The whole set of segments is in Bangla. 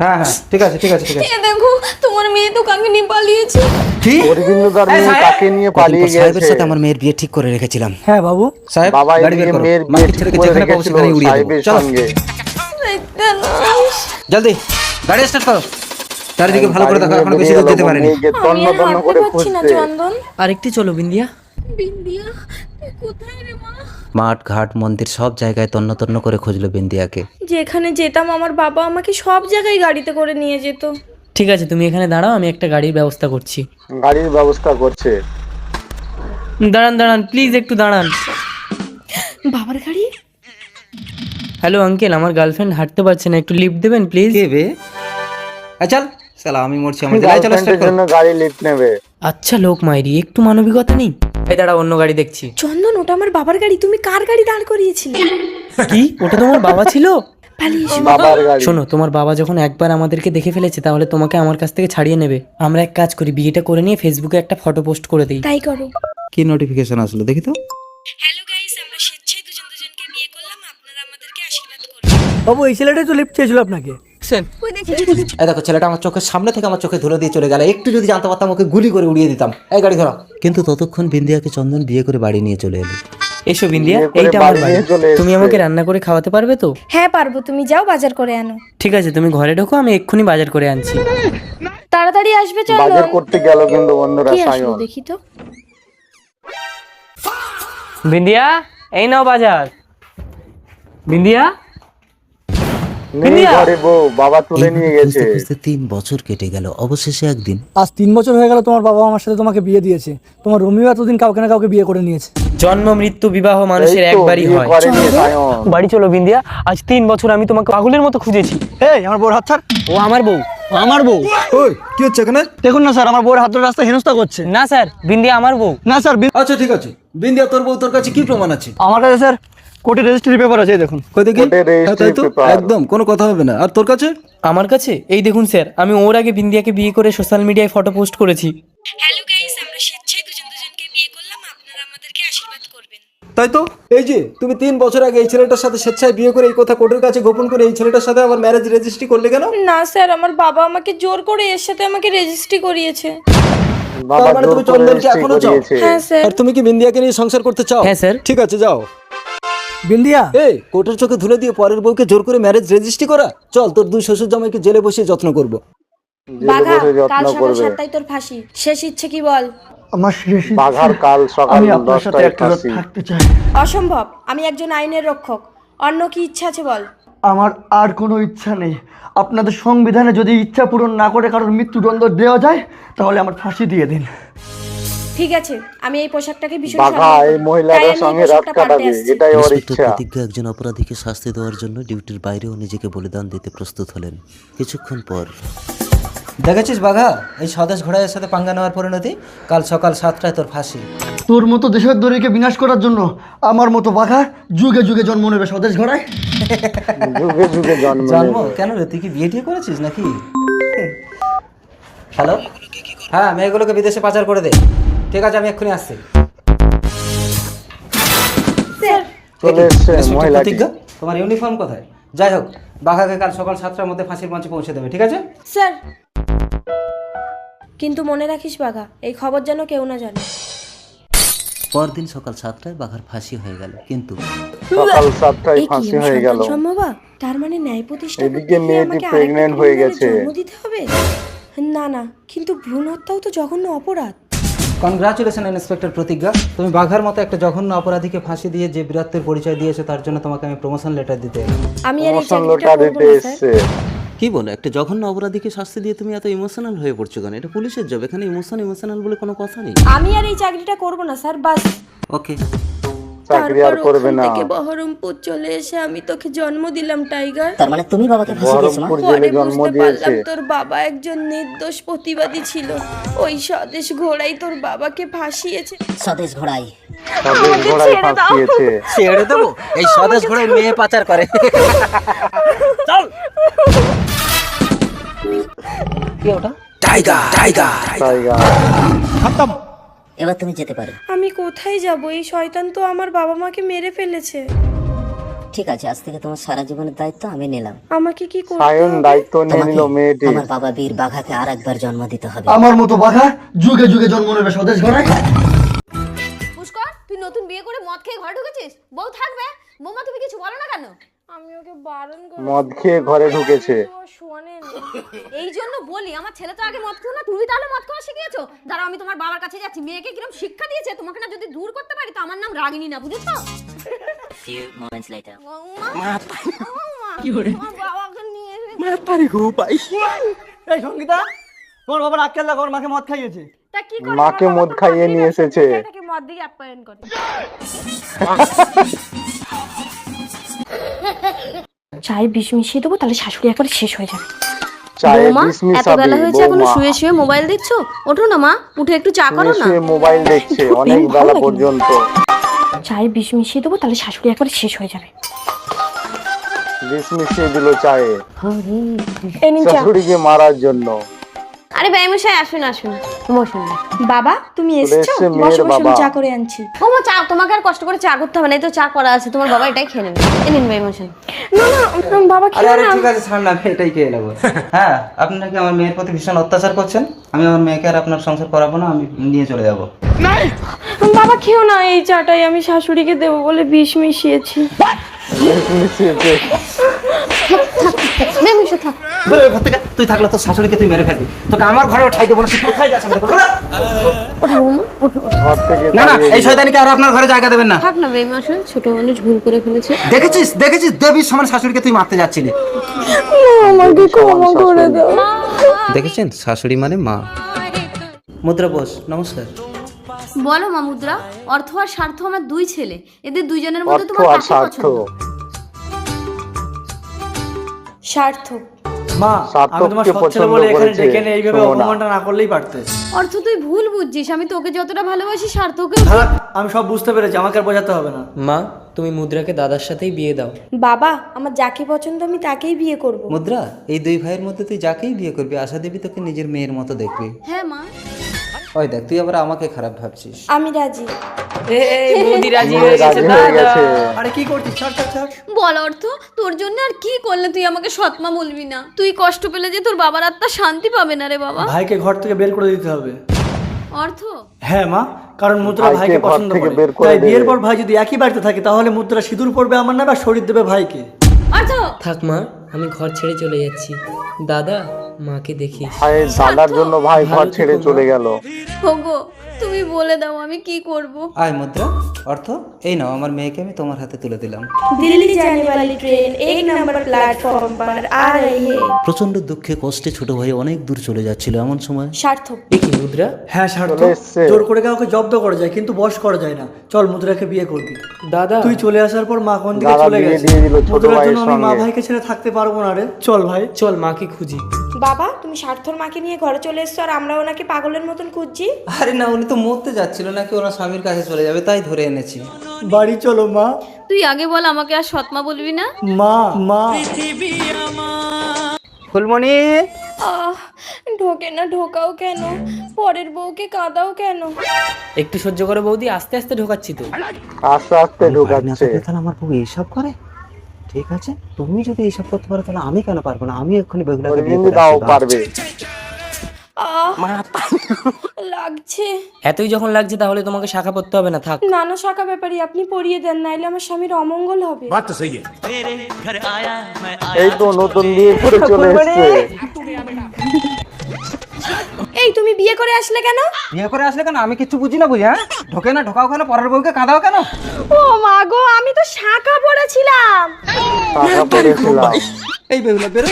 হ্যাঁ হ্যাঁ ঠিক আছে ঠিক আছে ঠিক আছে। এ দেখো তোমার মেয়ে তো কাকে নিয়ে পালিয়েছে। কি অরবিন্দদার মেয়ে কাকে নিয়ে পালিয়ে সাহেবের গেছে? সাথে আমার মেয়ের বিয়ে ঠিক করে রেখেছিলাম। হ্যাঁ বাবু। সাহেব বাবা গাড়ি বের এদিকে করো, মেয়ের বিয়ে মার্কেট ঠিক ছেড়ে করে যেখানে পাবো রেখেছিল সেখানে উড়িয়ে দেবো। সাহেবের চলো সঙ্গে। দেখতে না। জলদি গাড়ি স্টার্ট করো। চারিদিকে ভালো করে দেখো, এখনো বেশি দূর যেতে পারেনি। মেয়েকে আমি তন্ন আর তন্ন হাঁটতে করে পারছি না খুঁজছে। চন্দন। আরেকটি চলো বিন্দিয়া। বিন্দিয়া তুই কোথায় রে মা? মাঠ ঘাট মন্দির সব জায়গায় তন্ন তন্ন করে খুঁজলো বিন্দিয়াকে। যেখানে যেতাম আমার বাবা আমাকে সব জায়গায় গাড়িতে করে নিয়ে যেত। ঠিক আছে তুমি এখানে দাঁড়াও, আমি একটা গাড়ির ব্যবস্থা করছি। গাড়ির ব্যবস্থা করছে। দাঁড়ান দাঁড়ান প্লিজ, একটু দাঁড়ান। বাবার গাড়ি? হ্যালো আঙ্কেল, আমার গার্লফ্রেন্ড হাঁটতে পারছে না, একটু লিফট দেবেন প্লিজ? কে বে? চল সালা আমি মরছি, আমার গাড়ি চলো স্টার্ট গার্লফ্রেন্ডের করো। জন্য গাড়ি লিফট নেবে। আচ্ছা লোক মাইরি, একটু মানবিকতা নেই? এই দাঁড়া, অন্য গাড়ি দেখছি। চন্দন ওটা আমার বাবার গাড়ি, তুমি কার গাড়ি দাঁড় করিয়েছিলে? কি ওটা তোমার বাবা ছিল? পালিয়েছো? বাবার গাড়ি। শোনো, তোমার বাবা যখন একবার আমাদেরকে দেখে ফেলেছে তাহলে তোমাকে আমার কাছ থেকে ছাড়িয়ে নেবে। আমরা এক কাজ করি, বিয়েটা করে নিয়ে ফেসবুকে একটা ফটো পোস্ট করে দিই। তাই করো। কি নোটিফিকেশন আসলো দেখি তো। হ্যালো গাইস, আমরা স্বেচ্ছায় দুজন দুজনকে বিয়ে করলাম, আপনারা আমাদেরকে আশীর্বাদ করুন। বাবু এই ছেলেটাই তো লিফট চেয়েছিল আপনাকে। ওই দেখি। এই দেখো ছেলেটা আমার চোখের সামনে থেকে আমার চোখে ধুলো দিয়ে চলে গেল, একটু যদি জানতে পারতাম ওকে গুলি করে উড়িয়ে দিতাম। এই গাড়ি ধরো। কিন্তু ততক্ষণ বিন্দিয়াকে চন্দন বিয়ে করে বাড়ি নিয়ে চলে এলো। এসো বিন্দিয়া, বিয়ে করে এইটা আমার বাড়ি বাড়ি। নিয়ে চলে তুমি এসছে। আমাকে রান্না করে খাওয়াতে পারবে তো? হ্যাঁ পারবো, তুমি যাও বাজার করে আনো। ঠিক আছে, তুমি ঘরে ঢোকো, আমি এক্ষুনি বাজার করে আনছি। তাড়াতাড়ি আসবে বাজার চন্দন। করতে গেল কিন্তু বন্ধুরা কি আসলো সায়ন। দেখি তো। বিন্দিয়া, এই নাও বাজার। বিন্দিয়া, নেই ঘরে বউ, বাবা তুলে নিয়ে এইভাবে গেছে। খুঁজতে খুঁজতে 3 বছর কেটে গেল। অবশেষে একদিন আজ 3 বছর হয়ে গেল তোমার বাবা আমার সাথে তোমাকে বিয়ে দিয়েছে। তোমার রোমিও এতদিন কাউকে না কাউকে বিয়ে করে নিয়েছে। জন্ম মৃত্যু বিবাহ মানুষের এই তো, একবারই বিয়ে হয়। করেনি সায়ন। বাড়ি চলো বিন্দিয়া, আজ 3 বছর আমি তোমাকে পাগলের মতো খুঁজেছি। এই আমার বউর হাত ছাড়। ও আমার বউ। আমার বউ? ওই কি হচ্ছে এখানে? দেখুন না স্যার, আমার বউর হাত ধরে রাস্তায় হেনস্থা করছে। না স্যার, বিন্দিয়া আমার বউ। না স্যার, আচ্ছা ঠিক আছে, বিন্দিয়া তোর বউ, তোর কাছে কি প্রমাণ আছে? আমার কাছে স্যার কোর্টে রেজিস্ট্রি পেপার আছে, এই দেখুন। কই দেখি। কোর্টের হ্যাঁ, তাই তো, registry paper। একদম কোনো কথা হবে না। আর তোর কাছে? আমার কাছে এই দেখুন স্যার, আমি ওর আগে বিন্দিয়াকে বিয়ে করে সোশ্যাল মিডিয়ায় ফটো পোস্ট করেছি। হ্যালো গাইস, আমরা স্বেচ্ছায় দুজন দুজনকে বিয়ে করলাম, আপনারা আমাদেরকে আশীর্বাদ করবেন। তাই তো, এই যে তুমি 3 বছর আগে এই ছেলেটার সাথে স্বেচ্ছায় বিয়ে করে এই কথা কোর্টের কাছে গোপন করে এই ছেলেটার সাথে আবার ম্যারেজ রেজিস্ট্রি করলে কেন? না স্যার, আমার বাবা আমাকে জোর করে এর সাথে আমাকে রেজিস্ট্রি করিয়েছে। বাবা তার মানে জোর তুমি করে চন্দনকে registry এখনো চাও? করিয়েছে। হ্যাঁ স্যার। আর তুমি কি বিন্দিয়াকে নিয়ে সংসার করতে চাও? হ্যাঁ, স্যার। ঠিক আছে যাও। বিন্দিয়া, এই কোর্টের চোখে ধুলে দিয়ে পরের বউকে জোর করে ম্যারেজ রেজিস্ট্রি করা? চল তোর 2 শ্বশুর জামাইকে জেলে বসিয়ে যত্ন করব। জেলে বাঘা, বসে কাল যত্ন সকাল করবে। 7টায় তোর ফাঁসি। শেষ ইচ্ছে কি বল? আমার শেষ ইচ্ছে, বাঘার কাল সকাল আমি আপনার সাথে 10টায় একটা রাত ফাঁসি। থাকতে চাই। অসম্ভব, আমি একজন আইনের রক্ষক। অন্য কি ইচ্ছা আছে বল? আমার আর কোনো ইচ্ছা নেই। আপনাদের সংবিধানে যদি ইচ্ছা পূরণ না করে কারোর মৃত্যুদণ্ড দেওয়া যায় তাহলে আমার ফাঁসি দিয়ে দিন। ঠিক আছে, আমি এই পোশাকটাকে ভীষণ বাঘা সম্মান এই করি। তাই মহিলাদের আমি এই সঙ্গে রাত পোশাকটা পাল্টে কাটাবে, আসছি। এটাই ওর ইন্সপেক্টর ইচ্ছা। প্রতিজ্ঞা একজন অপরাধীকে শাস্তি দেওয়ার জন্য ডিউটির বাইরেও নিজেকে বলিদান দিতে প্রস্তুত হলেন। কিছুক্ষণ পর দেখেছিস বাঘা, এই স্বদেশ ঘোড়াইয়ের সাথে পাঙ্গা নেওয়ার পরিণতি? কাল সকাল 7টায় তোর ফাঁসি। তোর মতো দেশদ্রোহীকে বিনাশ করার জন্য আমার মতো বাঘা যুগে যুগে জন্ম নেবে স্বদেশ ঘোড়ায়। যুগে যুগে জন্ম জন্ম নেবে। কেন রে, তুই কি বিয়ে টিয়ে করেছিস নাকি? হ্যালো, হ্যাঁ মেয়েগুলোকে বিদেশে পাচার করে দে। ঠিক আছে, আমি এক্ষুনি আসছি। স্যার, চলে এসছে ইন্সপেক্টর মহিলাটি। প্রতিজ্ঞা, তোমার ইউনিফর্ম কোথায়? যাই হোক, বাঘাকে কাল সকাল 7টার মধ্যে ফাঁসির মঞ্চে পৌঁছে দেবে, ঠিক আছে? স্যার। কিন্তু মনে রাখিস বাঘা, এই খবর যেন কেউ না জানে। পরদিন সকাল 7টায় বাঘার ফাঁসি হয়ে গেল। কিন্তু সকাল 7টায় এই কি, ফাঁসি আমি হয়ে গেল। সন্তান সম্ভবা? তার মানে ন্যায় প্রতিষ্ঠা এদিকে করতে গিয়ে মেয়েটি আমাকে আরেকটা pregnant হয়ে ভ্রূণ গেছে। জন্ম দিতে হবে? না না, কিন্তু ভ্রূণ হত্যাও তো জঘন্য অপরাধ। কনগ্রাচুলেশন ইন্সপেক্টর প্রতিজ্ঞা, তুমি বাঘার মতো একটা জঘন্য অপরাধীকে ফাঁসি দিয়ে যে বীরত্বের পরিচয় দিয়েছো তার জন্য তোমাকে আমি প্রমোশন লেটার দিতে এলাম। আমি আর এই প্রমোশন চাকরিটা লেটার করবো দিতে না স্যার। এসছে। কি বলো, একটা জঘন্য অপরাধীকে শাস্তি দিয়ে তুমি এত ইমোশনাল হয়ে পড়ছো কেন? এটা পুলিশের জব, এখানে ইমোশনাল বলে কোনো কথা নেই। আমি আর এই চাকরিটা করবো না স্যার, বাস। ওকে, চাকরি আর তারপর করবে ওখান না। থেকে বহরমপুর চলে এসে আমি তোকে জন্ম দিলাম টাইগার। তার মানে তুমি বাবাকে ফাঁসি দিয়েছো? বহরমপুর পরে জেলে জন্ম বুঝতে দিয়েছে। পারলাম তোর বাবা একজন নির্দোষ প্রতিবাদী ছিল। ওই স্বদেশ ঘোড়াই তোর বাবাকে ফাঁসিয়েছে। স্বদেশ ঘোড়াই। স্বদেশ ঘোড়ায় ফাঁসিয়েছে। ছেড়ে দেবো? এই স্বদেশ ঘোড়ায় মেয়ে পাচার করে। কি ওটা? টাইগার। এবার তুমি যেতে পারো। আমি কোথায় যাব? এই শয়তান তো আমার বাবা মাকে মেরে ফেলেছে। ঠিক আছে, আজ থেকে তোমার সারা জীবনের দায়িত্ব আমি নিলাম। আমাকে কি করতে সায়ন হবে? দায়িত্ব নিয়ে নিল তোমাকে মেয়েটি। আমার বাবা বীর বাঘাকে আর একবার জন্ম দিতে হবে। আমার মতো বাঘা যুগে যুগে জন্ম নেবে স্বদেশ ঘরে। পুষ্কর, তুই নতুন বিয়ে করে মদ খেয়ে ঘরে ঢুকেছিস? বউ থাকবে? বৌমা তুমি কিছু বলো না কেন? আমি ওকে বারণ করে মদ খেয়ে ঘরে ঢুকেছে। শোনেন। এই জন্য বলি আমার ছেলে তো আগে মদ খেলো না, তুমি তাহলে মদ খাওয়া শিখিয়েছো। দাঁড়াও আমি তোমার বাবার কাছে যাচ্ছি, মেয়েকে কিরকম শিক্ষা দিয়েছে তোমাকে না যদি দূর করতে পারি তো আমার নাম রাগিনী না, বুঝেছো? Few moments later. কি করে আমার বাবাকে নিয়ে এই সঙ্গীতা, তোমার বাবার আক্কেল লাগা ওর মাকে মদ খাইয়েছে। তা কি করে মাকে মদ খাইয়ে নিয়ে এসেছে। এটাকে মদ দিয়ে আপ্যায়ন করে। চাই বিষ মিশিয়ে দেবো, তাহলে শাশুড়ি একবারে শেষ হয়ে যাবে। চায়ে বৌমা, বিষ এত মিশাবি বেলা হয়েছে এখনো বৌমা। শুয়ে শুয়ে মোবাইল দেখছো? ওঠো না মা, উঠে একটু চা করো না। শুয়ে মোবাইল দেখছে অনেক বেলা পর্যন্ত। চাই বিষ মিশিয়ে দেবো, তাহলে শাশুড়ি একবারে শেষ হয়ে যাবে। বিষ মিশিয়ে দিল চায়ে এই নিন চা। শাশুড়িকে মারার জন্য। আরে বেমশাই আসুন আসুন, বসুন। বাবা তুমি এসেছো? এসছে বসো মেয়ের বসো, আমি বাবা। চা করে আনছি। বৌমা চা, তোমাকে আর কষ্ট করে চা করতে হবে না, এই তো চা করা আছে, তোমার বাবা এটাই খেয়ে নেবে। এই নিন বেমশাই। না না বাবা আরে খেয়ে আরে না। ঠিক আছে, ছাড় না, আমি এটাই খেয়ে নেবো। হ্যাঁ, আপনি নাকি আমার মেয়ের প্রতি ভীষণ অত্যাচার করছেন। আমি আমার মেয়েকে আর আপনার সংসার করাবো না, আমি নিয়ে চলে যাবো। বাবা খেও না, এই চাটাই আমি শাশুড়িকে দেবো বলে বিষ মিশিয়েছি। বিষ মিশিয়েছে। বেমশাই থাক। বলে ঘর থেকে তুই থাকলে তোর শাশুড়িকে তুই মেরে ফেলবি, তোকে আমার ঘরে উঠাই দেবো না। তুই কোথায় যাচ্ছিস? ঘর থেকে না না, তাড়িয়ে এই শয়তানিকে আর আপনার ঘরে জায়গা দেবেন না। থাক না বেমশাই, ছোট মানুষ ভুল করে ফেলেছে। দেখেছিস দেখেছিস, দেবীর সমান শাশুড়িকে তুই মারতে যাচ্ছিলি। আমাকে ক্ষমা করে দাও। দেখেছেন, শাশুড়ি মানে মা। মুদ্রা বোস, নমস্কার। বলো মা মুদ্রা, অর্থ আর স্বার্থ আমার দুই ছেলে, এদের দুইজনের মধ্যে অর্থ তোমার আর কাকে স্বার্থ। পছন্দ? স্বার্থ। মা, আমি তোমার স্বার্থকে সৎ ছেলে বলে পছন্দ এখানে করেছে ডেকে এনে এইভাবে সুমনা। অপমানটা না করলেই পারতে। অর্থ তুই ভুল বুঝছিস, আমি তোকে যতটা ভালোবাসি স্বার্থকেও। থাক, আমি সব বুঝতে পেরেছি, আমাকে আর বোঝাতে হবে না। মা, তুমি মুদ্রাকে দাদার সাথেই বিয়ে দাও। বাবা আমার যাকে পছন্দ আমি তাকেই বিয়ে করব। মুদ্রা, এই দুই ভাইয়ের মধ্যে তুই যাকেই বিয়ে করবি, আশা দেবী তোকে নিজের মেয়ের মতো দেখবি। হ্যাঁ মা। ওই দেখ, তুই আবার আমাকে খারাপ ভাবছিস। আমি রাজি। রাজি হয়ে গেছে। আরে কি করছিস? ছাড় ছাড় ছাড়। বল অর্থ, তোর জন্য আর কি করলে তুই আমাকে সৎমা বলবি না? তুই কষ্ট পেলে যে তোর বাবার আত্মা শান্তি পাবে না রে বাবা। ভাইকে ঘর থেকে বের করে দিতে হবে। অর্থ, হ্যাঁ মা, কারণ মুদ্রা ভাইকে ভাইকে ঘর পছন্দ থেকে করে। বের করে তাই বিয়ের দেবে। পর ভাই যদি একই বাড়িতে থাকে তাহলে মুদ্রা সিঁদুর পড়বে আমার নামে আর শরীর দেবে ভাইকে। অর্থ। থাক মা, আমি ঘর ছেড়ে চলে যাচ্ছি। দাদা, মাকে দেখিস। ভাইয়ের দাদার জন্য ভাই ঘর ছেড়ে চলে গেল। ওগো, তুমি বলে দাও আমি কি করব? আয় মুদ্রা, অর্থ, এই নাও আমার মেয়েকে আমি তোমার হাতে তুলে দিলাম। दिल्ली जाने वाली ट्रेन 1 नंबर प्लेटफॉर्म पर आ रही है। প্রচন্ড দুঃখে কষ্টে ছোট ভাই অনেক দূর চলে যাচ্ছিল, এমন সময় সার্থক। এ কি মুদ্রা? হ্যাঁ স্বার্থ, চলে এসছে। জোর করে কাউকে জব্দ করা যায় কিন্তু বশ করা যায় না। চল মুদ্রাকে বিয়ে করবি। দাদা, তুই চলে আসার পর মা কোন দিকে দাদা চলে বিয়ে গেছে। দিয়ে দিল ছোট মুদ্রার ভাইয়ের জন্য আমি মা সঙ্গে। ভাইকে ছেড়ে থাকতে পারবো না রে। চল ভাই। চল মাকে খুঁজি। বাবা তুমি সার্থর মাকে নিয়ে ঘরে চলে এসছো আর আমরা ওনাকে পাগলের মতন খুঁজছি। আরে না, উনি তো মরতে যাচ্ছিল নাকি ওনার স্বামীর কাছে চলে যাবে, তাই ধরে এনেছি। বাড়ি চলো মা। তুই আগে বল, আমাকে আর সৎমা বলবি না? মা মা ফুলমণি, ঢোকে না, ঢোকাও কেন? পরের বউকে কাঁদাও কেন? একটু সহ্য করো বৌদি, আস্তে আস্তে ঢোকাচ্ছি তো। আস্তে আস্তে ঢুকাচ্ছে। তাহলে আমার বউ এইসব করে? ঠিক আছে, তুমি যদি এইসব করতে পারো তাহলে আমি কেন পারবো না? আমি এক্ষুনি বেগুলাকে বিয়ে করে দাও আসছি। পারবে। লাগছে। এতই যখন লাগছে তাহলে তোমাকে শাখা পড়তে হবে না, থাক। নানা শাখা ব্যাপারী আপনি পরিয়ে দেন, নাইলে আমার স্বামীর অমঙ্গল হবে। এই তো নতুন বিয়ে করে চলে এসছে। এই তুমি বিয়ে করে আসলে কেন? বিয়ে করে আসলে কেন? আমি কিছু বুঝি না, বুঝি? হ্যাঁ, ঢোকে না, ঢোকাও কেন? পরের বউকে কাঁদাও কেন? ও মা গো, আমি তো শাখা পড়েছিলাম। টাকা পড়েছিলাম। এই বেগুলা বেরো।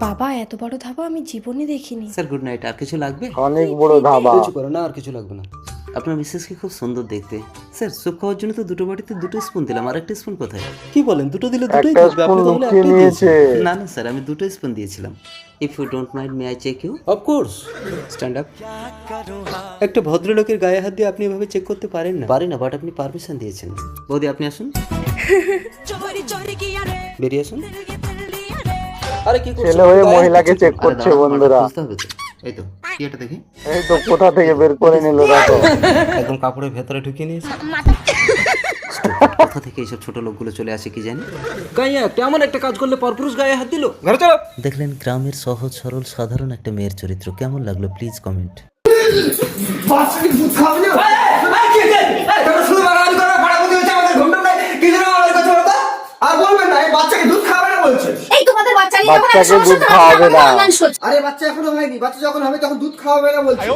বাবা এত বড় ধাবা আমি জীবনে দেখিনি। Sir good night. আর কিছু লাগবে? অনেক বড় ধাবা। কিছু করো না, আর কিছু লাগবে না। আপনার মিসেসকে খুব সুন্দর দেখতে। স্যার, স্যুপ খাওয়ার জন্য তো দুটো বাটিতে দুটো স্পুন দিলাম, আর একটা স্পুন কোথায়? কি বলেন, দুটো দিলে দুটোই একটা থাকবে? আপনি স্পুন তাহলে লুকিয়ে একটাই নিয়েছে। দিয়েছেন। না না স্যার, আমি দুটো স্পুন দিয়েছিলাম। If you don't mind may I check you? Of course, stand up. একটা ভদ্রলোকের গায়ে হাত দিয়ে আপনি এভাবে চেক করতে পারেন না। পারি না, বাট আপনি পারমিশন দিয়েছেন। বৌদি আপনি আসুন, বেরিয়ে আসুন। আরে কি করছেন? ছেলে হয়ে মহিলাকে চেক আরে করছে দাঁড়াও, বন্ধুরা। বুঝতে হবে তো। এই তো, কি এটা দেখি? এই তো কোথা থেকে বের করে নিল দেখো। একদম কাপড়ের ভেতরে ঢুকিয়ে নিয়েছে। কোথা থেকে এইসব ছোট লোকগুলো চলে আসে কি জানি। গায়ে এমন একটা কাজ করলে পরপুরুষ গায়ে হাত দিল, ঘরে চলো। দেখলেন গ্রামের সহজ সরল সাধারণ একটা মেয়ের চরিত্র, কেমন লাগলো প্লিজ কমেন্ট। আর বলবেন না, এই বাচ্চাকে দুধ খাবে না বলছে। এই তোমাদের বাচ্চা নিয়ে বাচ্চাকে দুধ খাওয়াবে না। আরে বাচ্চা এখনো হয়নি, বাচ্চা যখন হবে তখন দুধ খাওয়াবে না বলছে।